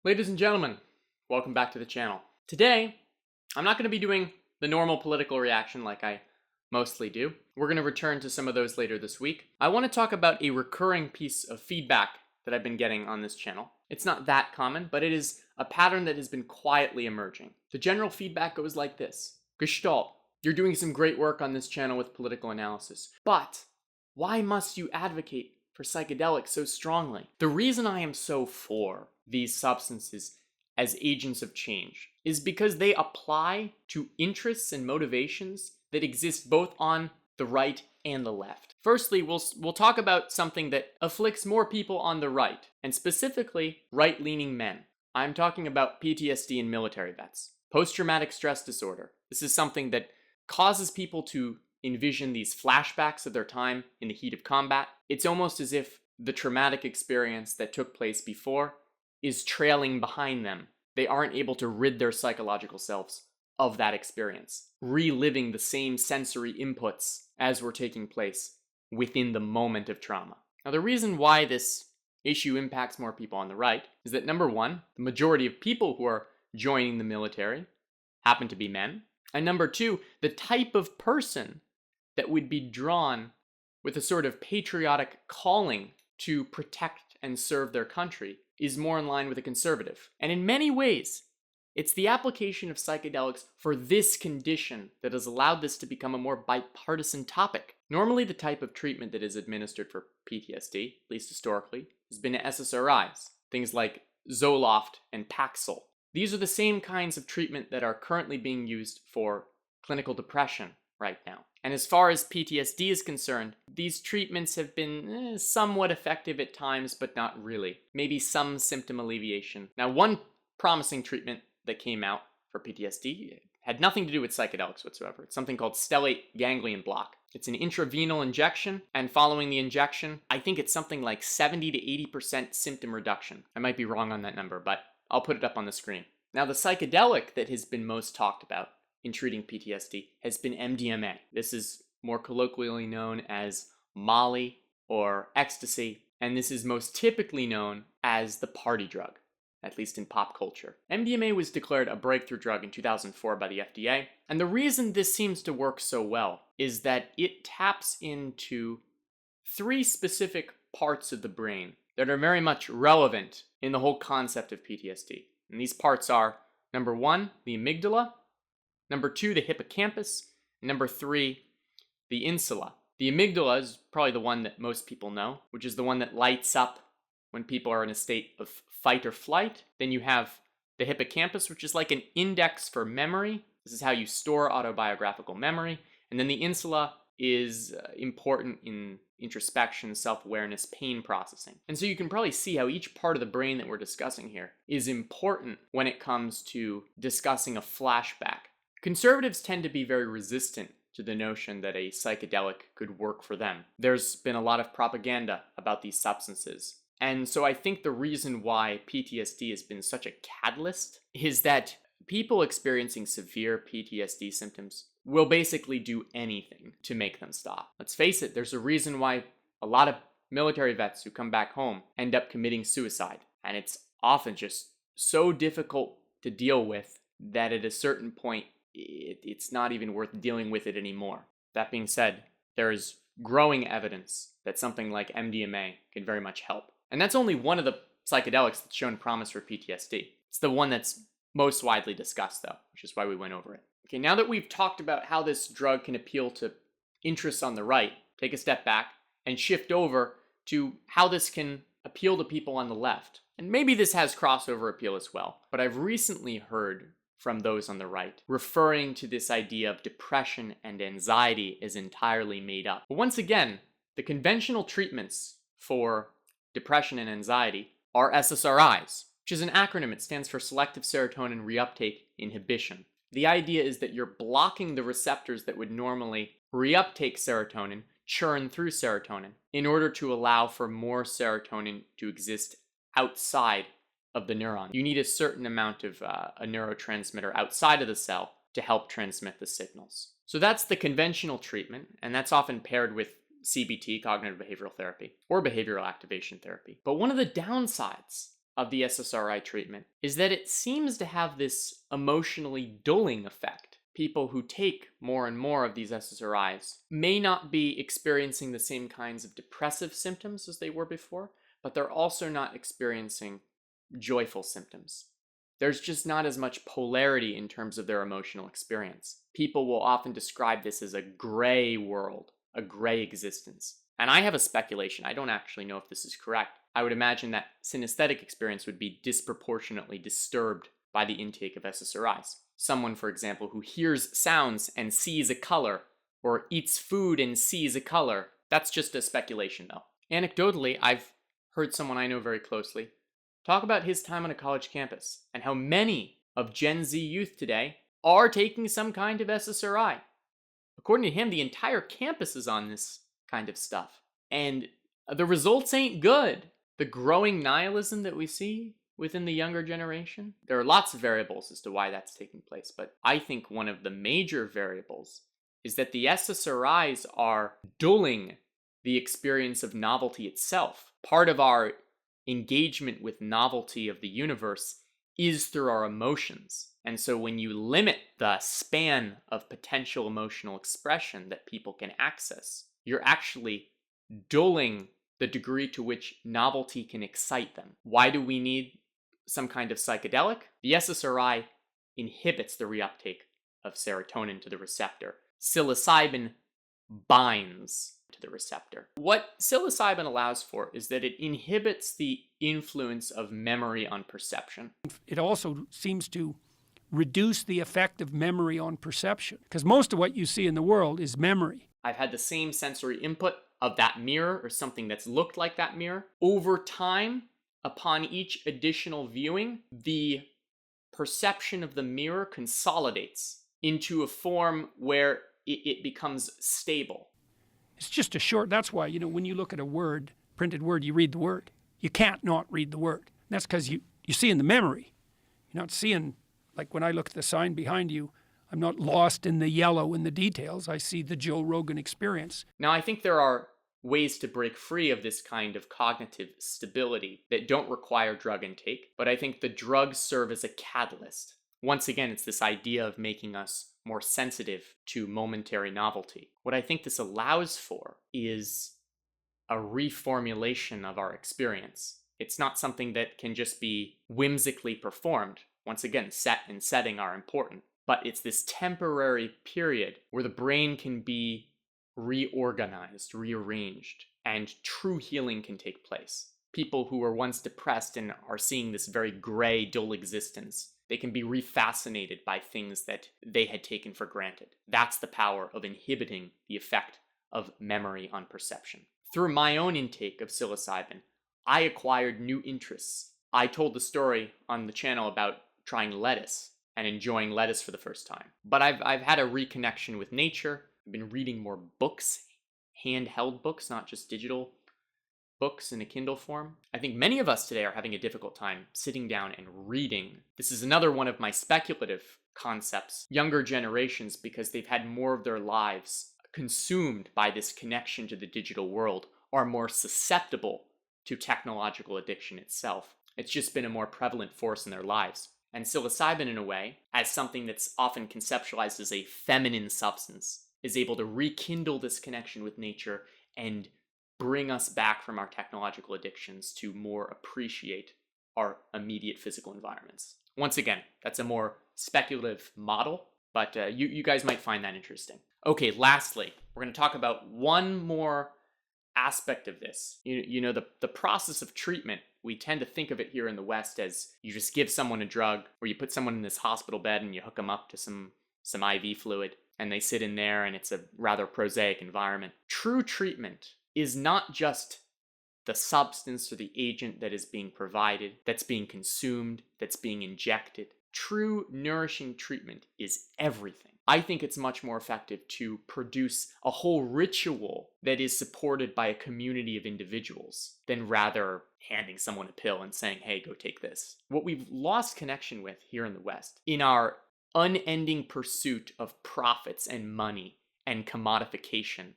Ladies and gentlemen, welcome back to the channel. Today, I'm not going to be doing the normal political reaction like I mostly do. We're going to return to some of those later this week. I want to talk about a recurring piece of feedback that I've been getting on this channel. It's not that common, but it is a pattern that has been quietly emerging. The general feedback goes like this. Gestalt, you're doing some great work on this channel with political analysis, but why must you advocate for psychedelics so strongly? The reason I am so for these substances as agents of change is because they apply to interests and motivations that exist both on the right and the left. Firstly, we'll talk about something that afflicts more people on the right, and specifically right-leaning men. I'm talking about PTSD in military vets. Post-traumatic stress disorder. This is something that causes people to envision these flashbacks of their time in the heat of combat. It's almost as if the traumatic experience that took place before is trailing behind them. They aren't able to rid their psychological selves of that experience, reliving the same sensory inputs as were taking place within the moment of trauma. Now, the reason why this issue impacts more people on the right is that, number one, the majority of people who are joining the military happen to be men, and number two, the type of person that would be drawn with a sort of patriotic calling to protect and serve their country is more in line with a conservative. And in many ways, it's the application of psychedelics for this condition that has allowed this to become a more bipartisan topic. Normally, the type of treatment that is administered for PTSD, at least historically, has been SSRIs, things like Zoloft and Paxil. These are the same kinds of treatment that are currently being used for clinical depression right now. And as far as PTSD is concerned, these treatments have been somewhat effective at times, but not really. Maybe some symptom alleviation. Now, one promising treatment that came out for PTSD had nothing to do with psychedelics whatsoever. It's something called stellate ganglion block. It's an intravenous injection, and following the injection, I think it's something like 70 to 80% symptom reduction. I might be wrong on that number, but I'll put it up on the screen. Now, the psychedelic that has been most talked about in treating PTSD has been MDMA. This is more colloquially known as Molly or ecstasy, and this is most typically known as the party drug, at least in pop culture. MDMA was declared a breakthrough drug in 2004 by the FDA, and the reason this seems to work so well is that it taps into three specific parts of the brain that are very much relevant in the whole concept of PTSD. And these parts are, number one, the amygdala, number two, the hippocampus, and number three, the insula. The amygdala is probably the one that most people know, which is the one that lights up when people are in a state of fight or flight. Then you have the hippocampus, which is like an index for memory. This is how you store autobiographical memory. And then the insula is important in introspection, self-awareness, pain processing. And so you can probably see how each part of the brain that we're discussing here is important when it comes to discussing a flashback. Conservatives tend to be very resistant to the notion that a psychedelic could work for them. There's been a lot of propaganda about these substances. And so I think the reason why PTSD has been such a catalyst is that people experiencing severe PTSD symptoms will basically do anything to make them stop. Let's face it, there's a reason why a lot of military vets who come back home end up committing suicide. And it's often just so difficult to deal with that at a certain point, it's not even worth dealing with it anymore. That being said, there is growing evidence that something like MDMA can very much help. And that's only one of the psychedelics that's shown promise for PTSD. It's the one that's most widely discussed, though, which is why we went over it. Okay, now that we've talked about how this drug can appeal to interests on the right, take a step back and shift over to how this can appeal to people on the left. And maybe this has crossover appeal as well, but I've recently heard from those on the right referring to this idea of depression and anxiety as entirely made up. But once again, the conventional treatments for depression and anxiety are SSRIs, which is an acronym. It stands for selective serotonin reuptake inhibition. The idea is that you're blocking the receptors that would normally reuptake serotonin, churn through serotonin, in order to allow for more serotonin to exist outside of the neuron. You need a certain amount of a neurotransmitter outside of the cell to help transmit the signals. So that's the conventional treatment, and that's often paired with CBT, cognitive behavioral therapy, or behavioral activation therapy. But one of the downsides of the SSRI treatment is that it seems to have this emotionally dulling effect. People who take more and more of these SSRIs may not be experiencing the same kinds of depressive symptoms as they were before, but they're also not experiencing joyful symptoms. There's just not as much polarity in terms of their emotional experience. People will often describe this as a gray world, a gray existence. And I have a speculation. I don't actually know if this is correct. I would imagine that synesthetic experience would be disproportionately disturbed by the intake of SSRIs. Someone, for example, who hears sounds and sees a color, or eats food and sees a color. That's just a speculation, though. Anecdotally, I've heard someone I know very closely talk about his time on a college campus and how many of Gen Z youth today are taking some kind of SSRI. According to him, the entire campus is on this kind of stuff. And the results ain't good. The growing nihilism that we see within the younger generation, there are lots of variables as to why that's taking place. But I think one of the major variables is that the SSRIs are dulling the experience of novelty itself. Part of our engagement with novelty of the universe is through our emotions. And so when you limit the span of potential emotional expression that people can access, you're actually dulling the degree to which novelty can excite them. Why do we need some kind of psychedelic? The SSRI inhibits the reuptake of serotonin to the receptor. Psilocybin binds to the receptor. What psilocybin allows for is that it inhibits the influence of memory on perception. It also seems to reduce the effect of memory on perception, because most of what you see in the world is memory. I've had the same sensory input of that mirror or something that's looked like that mirror. Over time, upon each additional viewing, the perception of the mirror consolidates into a form where it becomes stable. It's just that's why, when you look at a word, printed word, you read the word. You can't not read the word. And that's because you see in the memory. You're not seeing, like when I look at the sign behind you, I'm not lost in the yellow in the details. I see the Joe Rogan Experience. Now, I think there are ways to break free of this kind of cognitive stability that don't require drug intake, but I think the drugs serve as a catalyst. Once again, it's this idea of making us more sensitive to momentary novelty. What I think this allows for is a reformulation of our experience. It's not something that can just be whimsically performed. Once again, set and setting are important. But it's this temporary period where the brain can be reorganized, rearranged, and true healing can take place. People who were once depressed and are seeing this very gray, dull existence, they can be refascinated by things that they had taken for granted. That's the power of inhibiting the effect of memory on perception. Through my own intake of psilocybin, I acquired new interests. I told the story on the channel about trying lettuce and enjoying lettuce for the first time. But I've had a reconnection with nature. I've been reading more books, handheld books, not just digital books in a Kindle form. I think many of us today are having a difficult time sitting down and reading. This is another one of my speculative concepts. Younger generations, because they've had more of their lives consumed by this connection to the digital world, are more susceptible to technological addiction itself. It's just been a more prevalent force in their lives. And psilocybin, in a way, as something that's often conceptualized as a feminine substance, is able to rekindle this connection with nature and bring us back from our technological addictions to more appreciate our immediate physical environments. Once again, that's a more speculative model, but you guys might find that interesting. Okay, lastly, we're going to talk about one more aspect of this. The process of treatment, we tend to think of it here in the West as you just give someone a drug, or you put someone in this hospital bed and you hook them up to some IV fluid, and they sit in there, and it's a rather prosaic environment. True treatment is not just the substance or the agent that is being provided, that's being consumed, that's being injected. True nourishing treatment is everything. I think it's much more effective to produce a whole ritual that is supported by a community of individuals than rather handing someone a pill and saying, hey, go take this. What we've lost connection with here in the West, in our unending pursuit of profits and money and commodification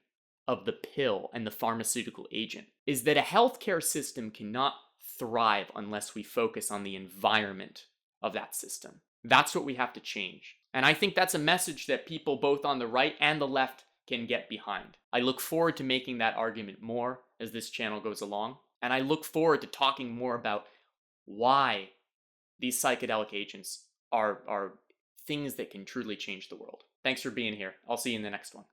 of the pill and the pharmaceutical agent, is that a healthcare system cannot thrive unless we focus on the environment of that system. That's what we have to change. And I think that's a message that people both on the right and the left can get behind. I look forward to making that argument more as this channel goes along. And I look forward to talking more about why these psychedelic agents are things that can truly change the world. Thanks for being here. I'll see you in the next one.